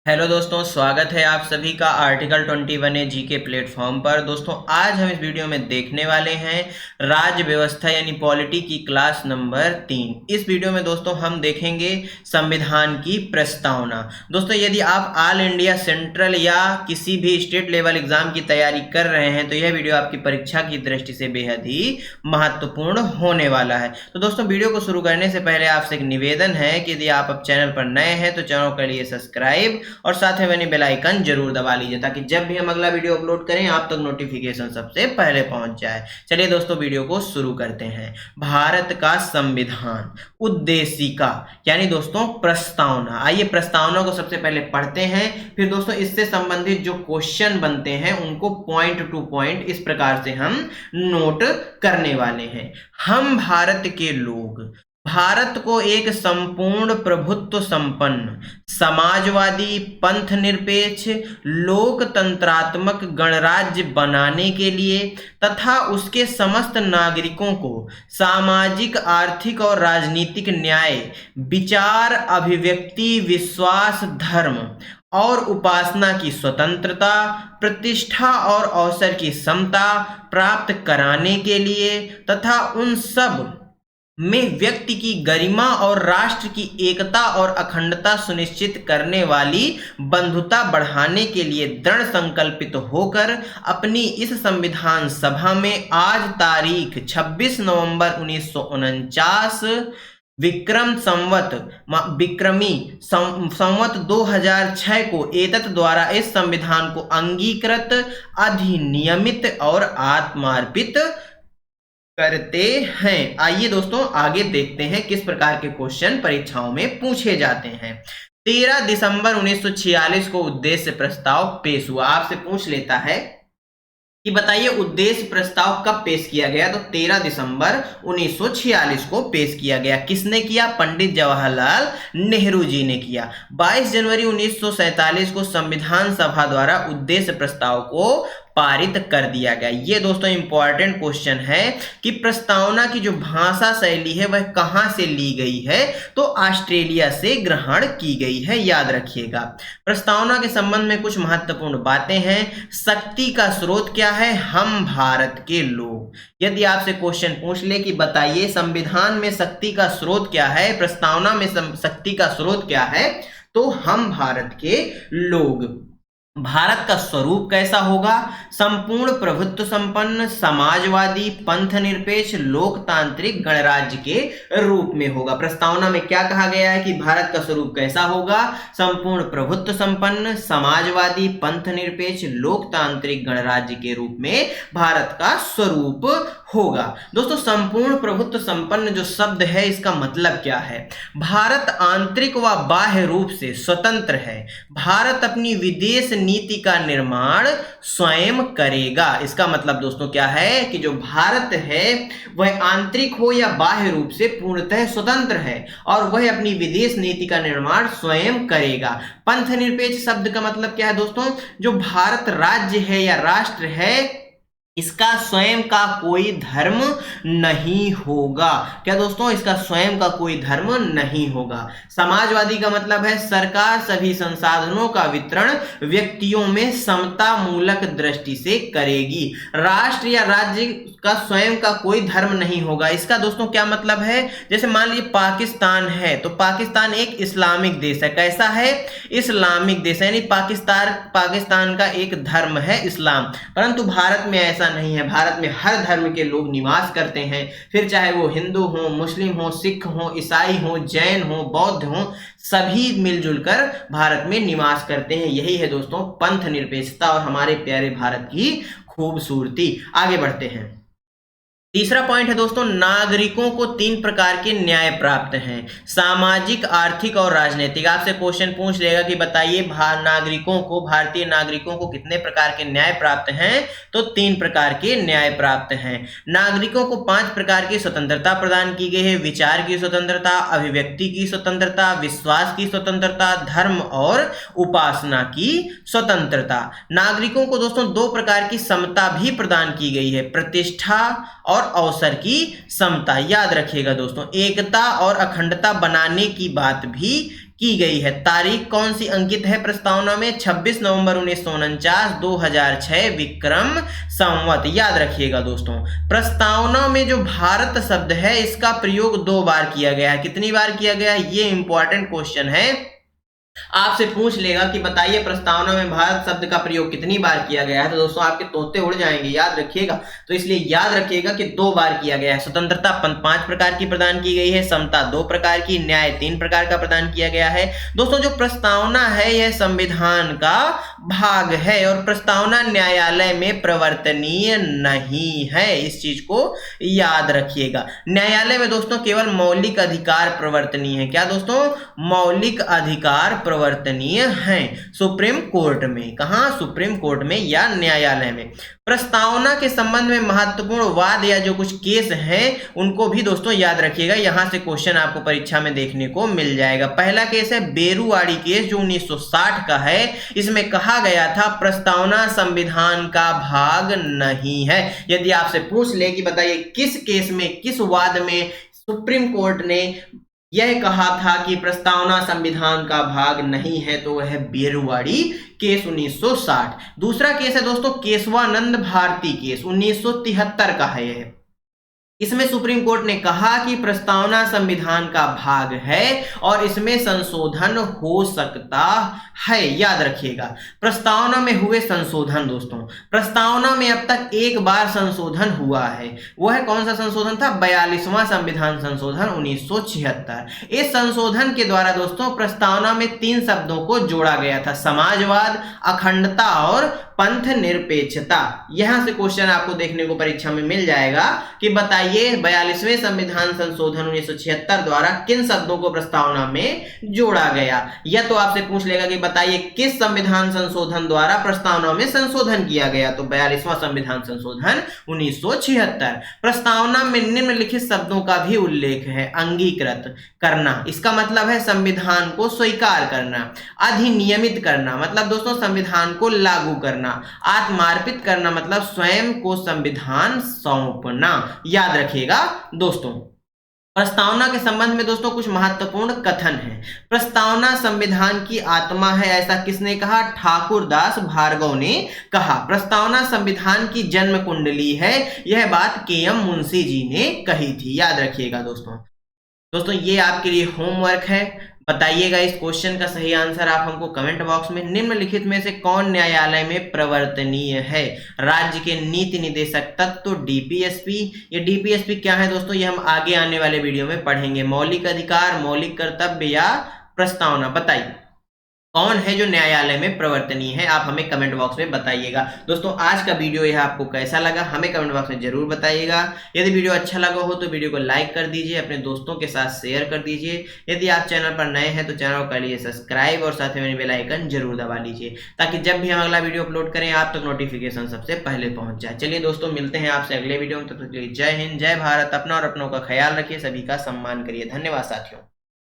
Hello दोस्तों, स्वागत है आप सभी का आर्टिकल 21 जीके प्लेटफॉर्म पर। दोस्तों आज हम इस वीडियो में देखने वाले हैं राज्य व्यवस्था यानी पॉलिटी की क्लास नंबर 3। इस वीडियो में दोस्तों हम देखेंगे संविधान की प्रस्तावना। दोस्तों यदि आप ऑल इंडिया सेंट्रल या किसी भी स्टेट लेवल एग्जाम की तैयारी कर रहे हैं तो यह वीडियो आपकी परीक्षा की दृष्टि से बेहद ही महत्वपूर्ण होने वाला है। तो दोस्तों वीडियो को शुरू करने से पहले आपसे एक निवेदन है कि यदि आप अब चैनल पर नए हैं तो चैनल के लिए सब्सक्राइब और साथ में बनी बेल आइकन जरूर दबा लीजिए ताकि जब भी हम अगला वीडियो अपलोड करें आप तक नोटिफिकेशन सबसे पहले पहुंच जाए। चलिए दोस्तों वीडियो को शुरू करते हैं। भारत का संविधान उद्देशिका यानी दोस्तों प्रस्तावना। आइए प्रस्तावना को सबसे पहले पढ़ते हैं, फिर दोस्तों इससे संबंधित जो क्वेश्चन बनते हैं उनको पॉइंट टू पॉइंट इस प्रकार से हम नोट करने वाले हैं। हम भारत के लोग भारत को एक संपूर्ण प्रभुत्व संपन्न समाजवादी पंथ निरपेक्ष लोकतंत्रात्मक गणराज्य बनाने के लिए तथा उसके समस्त नागरिकों को सामाजिक आर्थिक और राजनीतिक न्याय विचार अभिव्यक्ति विश्वास धर्म और उपासना की स्वतंत्रता प्रतिष्ठा और अवसर की समता प्राप्त कराने के लिए तथा उन सब में व्यक्ति की गरिमा और राष्ट्र की एकता और अखंडता सुनिश्चित करने वाली बंधुता बढ़ाने के लिए दृढ़ संकल्पित होकर अपनी इस संविधान सभा में आज तारीख 26 नवंबर 1949 विक्रमी संवत 2006 को एतत् द्वारा इस संविधान को अंगीकृत अधिनियमित और आत्मार्पित करते हैं। आइए दोस्तों आगे देखते हैं किस प्रकार के क्वेश्चन परीक्षाओं में पूछे जाते हैं। 13 दिसंबर 1946 को उद्देश्य प्रस्ताव पेश हुआ। आपसे पूछ लेता है कि बताइए उद्देश्य प्रस्ताव कब पेश किया गया, तो 13 दिसंबर 1946 को पेश किया गया। किसने किया? पंडित जवाहरलाल नेहरू जी ने किया। 22 जनवरी 1947 को संविधान सभा द्वारा उद्देश्य प्रस्ताव को पारित कर दिया गया। ये दोस्तों इंपॉर्टेंट क्वेश्चन है कि प्रस्तावना की जो भाषा शैली है वह कहां से ली गई है, तो ऑस्ट्रेलिया से ग्रहण की गई है, याद रखिएगा। प्रस्तावना के संबंध में कुछ महत्वपूर्ण बातें हैं। शक्ति का स्रोत क्या है? हम भारत के लोग। यदि आपसे क्वेश्चन पूछ ले कि बताइए संविधान में शक्ति का स्रोत क्या है, प्रस्तावना में शक्ति का स्रोत क्या है, तो हम भारत के लोग। भारत का स्वरूप कैसा होगा? संपूर्ण प्रभुत्व संपन्न समाजवादी पंथ निरपेक्ष लोकतांत्रिक गणराज्य के रूप में होगा। प्रस्तावना में क्या कहा गया है कि भारत का स्वरूप कैसा होगा? संपूर्ण प्रभुत्व संपन्न समाजवादी पंथ निरपेक्ष लोकतांत्रिक गणराज्य के रूप में भारत का स्वरूप होगा। दोस्तों संपूर्ण प्रभुत्व संपन्न जो शब्द है इसका मतलब क्या है? भारत आंतरिक व बाह्य रूप से स्वतंत्र है। भारत अपनी विदेश नीति का निर्माण स्वयं करेगा। इसका मतलब दोस्तों क्या है कि जो भारत है वह आंतरिक हो या बाह्य रूप से पूर्णतः स्वतंत्र है और वह अपनी विदेश नीति का निर्माण स्वयं करेगा। पंथ निरपेक्ष शब्द का मतलब क्या है दोस्तों? जो भारत राज्य है या राष्ट्र है इसका स्वयं का कोई धर्म नहीं होगा। क्या दोस्तों? इसका स्वयं का कोई धर्म नहीं होगा। समाजवादी का मतलब है सरकार सभी संसाधनों का वितरण व्यक्तियों में समता मूलक दृष्टि से करेगी। राष्ट्र या राज्य का स्वयं का कोई धर्म नहीं होगा। इसका दोस्तों क्या मतलब है? जैसे मान लीजिए पाकिस्तान है तो पाकिस्तान एक इस्लामिक देश है। कैसा है? इस्लामिक देश है, यानी पाकिस्तान का एक धर्म है इस्लाम। परंतु भारत में ऐसा नहीं है। भारत में हर धर्म के लोग निवास करते हैं, फिर चाहे वो हिंदू हो, मुस्लिम हो, सिख हो, ईसाई हो, जैन हो, बौद्ध हो, सभी मिलजुल कर भारत में निवास करते हैं। यही है दोस्तों पंथ निरपेक्षता और हमारे प्यारे भारत की खूबसूरती। आगे बढ़ते हैं। तीसरा पॉइंट है दोस्तों नागरिकों को 3 प्रकार के न्याय प्राप्त हैं, सामाजिक आर्थिक और राजनीतिक। आपसे क्वेश्चन पूछ लेगा कि बताइए भारतीय नागरिकों को कितने प्रकार के न्याय प्राप्त हैं, तो 3 प्रकार के न्याय प्राप्त हैं। नागरिकों को 5 प्रकार की स्वतंत्रता प्रदान की गई है। विचार की स्वतंत्रता, अभिव्यक्ति की स्वतंत्रता, विश्वास की स्वतंत्रता, धर्म और उपासना की स्वतंत्रता। नागरिकों को दोस्तों 2 प्रकार की समता भी प्रदान की गई है, प्रतिष्ठा और अवसर की समता। याद रखिएगा दोस्तों एकता और अखंडता बनाने की बात भी की गई है। तारीख कौन सी अंकित है प्रस्तावना में? 26 नवंबर 1949 2006 विक्रम संवत। याद रखिएगा दोस्तों, प्रस्तावना में जो भारत शब्द है इसका प्रयोग 2 बार किया गया है। कितनी बार किया गया है? ये इंपॉर्टेंट क्वेश्चन है, आपसे पूछ लेगा कि बताइए प्रस्तावना में भारत शब्द का प्रयोग कितनी बार किया गया है, तो दोस्तों आपके तोते उड़ जाएंगे, याद रखिएगा। तो इसलिए याद रखिएगा कि 2 बार किया गया है। स्वतंत्रता 5 प्रकार की प्रदान की गई है, समता 2 प्रकार की, न्याय 3 प्रकार का प्रदान किया गया है। दोस्तों जो प्रस्तावना है यह संविधान का भाग है और प्रस्तावना न्यायालय में प्रवर्तनीय नहीं है, इस चीज को याद रखिएगा। न्यायालय में दोस्तों केवल मौलिक अधिकार प्रवर्तनीय है। क्या दोस्तों? मौलिक अधिकार प्रवर्तनीय हैं सुप्रीम कोर्ट में। कहां? सुप्रीम कोर्ट में या न्यायालय में। प्रस्तावना के संबंध में महत्वपूर्ण वाद या जो कुछ केस हैं उनको भी दोस्तों याद रखिएगा, यहां से क्वेश्चन आपको परीक्षा में देखने को मिल जाएगा। पहला केस है बेरुवाड़ी केस जो 1960 का है। इसमें कहा गया था प्रस्तावना संविधान का भाग नहीं है। यदि आपसे पूछ ले कि बताइए किस केस में, किस वाद में सुप्रीम कोर्ट ने यह कहा था कि प्रस्तावना संविधान का भाग नहीं है, तो वह बेरुवाड़ी केस 1960। दूसरा केस है दोस्तों केशवानंद भारती केस 1973 का है यह। इसमें सुप्रीम कोर्ट ने कहा कि प्रस्तावना संविधान का भाग है और इसमें संशोधन हो सकता है। याद रखिएगा, प्रस्तावना में हुए संशोधन दोस्तों, प्रस्तावना में अब तक 1 बार संशोधन हुआ है। वह कौन सा संशोधन था? 42वां संविधान संशोधन 1976। इस संशोधन के द्वारा दोस्तों प्रस्तावना में 3 शब्दों को जोड़ा गया था, समाजवाद, अखंडता और पंथ निरपेक्षता। यहां से क्वेश्चन आपको देखने को परीक्षा में मिल जाएगा कि बताइए 42वें संविधान संशोधन 1976 द्वारा किन शब्दों को प्रस्तावना में जोड़ा गया। या तो आपसे पूछ लेगा कि बताइए किस संविधान संशोधन द्वारा प्रस्तावना में संशोधन किया गया, तो 42वां संविधान संशोधन 1976। प्रस्तावना में निम्नलिखित शब्दों का भी उल्लेख है। अंगीकृत करना, इसका मतलब है संविधान को स्वीकार करना। अधिनियमित करना मतलब दोस्तों संविधान को लागू करना। आत्मार्पित करना मतलब स्वयं को संविधान सौंपना। याद रखिएगा दोस्तों, प्रस्तावना के संबंध में दोस्तों कुछ महत्वपूर्ण कथन है। प्रस्तावना संविधान की आत्मा है, ऐसा किसने कहा? ठाकुर दास भार्गव ने कहा। प्रस्तावना संविधान की जन्म कुंडली है, यह बात के.एम. मुंशी जी ने कही थी। याद रखिएगा दोस्तों ये आपके लिए होमवर्क है। बताइएगा इस क्वेश्चन का सही आंसर आप हमको कमेंट बॉक्स में। निम्नलिखित में से कौन न्यायालय में प्रवर्तनीय है? राज्य के नीति निदेशक तत्व, डीपीएसपी। ये डीपीएसपी क्या है दोस्तों? ये हम आगे आने वाले वीडियो में पढ़ेंगे। मौलिक अधिकार, मौलिक कर्तव्य या प्रस्तावना, बताइए कौन है जो न्यायालय में प्रवर्तनीय है? आप हमें कमेंट बॉक्स में बताइएगा। दोस्तों आज का वीडियो यह आपको कैसा लगा हमें कमेंट बॉक्स में जरूर बताइएगा। यदि वीडियो अच्छा लगा हो तो वीडियो को लाइक कर दीजिए, अपने दोस्तों के साथ शेयर कर दीजिए। यदि आप चैनल पर नए हैं तो चैनल को कर लीजिए सब्सक्राइब और साथ में बेल आइकन जरूर दबा लीजिए, ताकि जब भी हम अगला वीडियो अपलोड करें आप तक नोटिफिकेशन सबसे पहले पहुंच जाए। चलिए दोस्तों मिलते हैं आपसे अगले वीडियो में, तब तक के लिए जय हिंद, जय भारत। अपना और अपनों का ख्याल रखिए, सभी का सम्मान करिए। धन्यवाद साथियों।